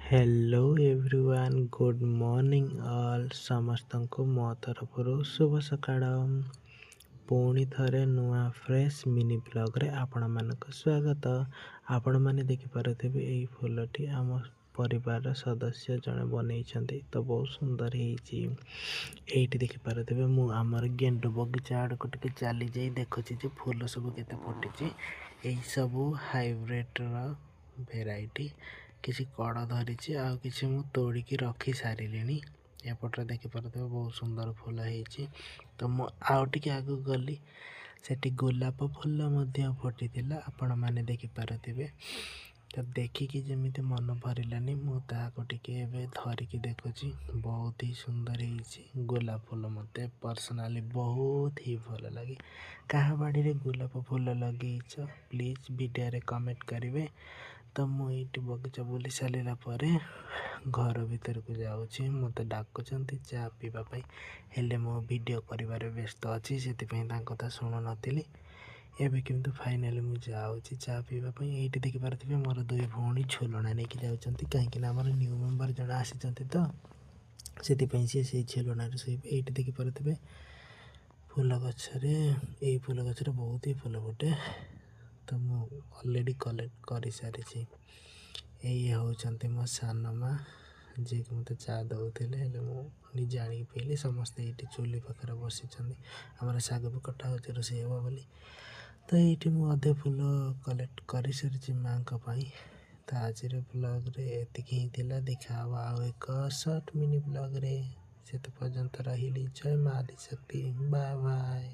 Hello everyone good morning all समस्तंको मो तरफरु शुभ सकाळ पुणी थरे नुआ फ्रेश मिनी ब्लॉग रे आपण मानक स्वागत। आपण माने देखि पारथिबे एई फूलटी आम परिवार सदस्य जने बनैछन्ती तो बहुत सुंदर हेछि। एइठी देखि पारथिबे मु हमर गेंडु बगीचा आड़ को टिके चली जाई देखुछि जे फूल सब केते फुटिछि। एई सब हाइब्रिड रा भेराइटी किसी कड़ धरी आ किसी मु तोड़िकी रखी सारे एपटे देखी पारे बहुत सुंदर फूल है। तो मु आउ टिके आगु गली सेठी गोलाप फूल फुटी आपण मैंने देखी पारे। तो देखिकी जमी मन भरलानी मुझको टिके धरिकी देखुची बहुत ही सुंदर है। गोलाप फूल मत पर्सनाली बहुत ही भल लगे। क्या बाड़ी गोलाप फूल लगे प्लीज वीडियो रे कमेंट करेंगे। तो मुझे बगीचा बुली सारा पर घर भीतर को जाऊँगी मत डाकुंट चा पीवाई हेले मो वीडियो कर व्यस्त अच्छी से कथा शुणु नी एवं किंतु फाइनाली मुझे जाऊँगी चा पीवाई। ये देखी पारे मोर दुई भौणी झोलना नहीं जाऊँच कहीं न्यू मेम्बर जन आसी तो से झोलना ये देखी पारे फूल गचरे यही फूल गचरे बहुत ही फूल फुटे। तो मुझे ऑलरेडी कलेक्ट कर सारी। यही होती मो सान माँ जी को मत चा दौले मुझे जाणी पीली समस्ते ये चूली पाखे बसी आम शाग भी कटा हो रोषे हे बोली। तो ये मुझे फूल कलेक्ट कर सारी माँ तो आज ब्लॉग रे एतिकी ही थिला। देखा आउ एक शॉर्ट मिनी ब्लॉग रे से पर्यंत रही जय माँ आदिशक्ति बाय बाय।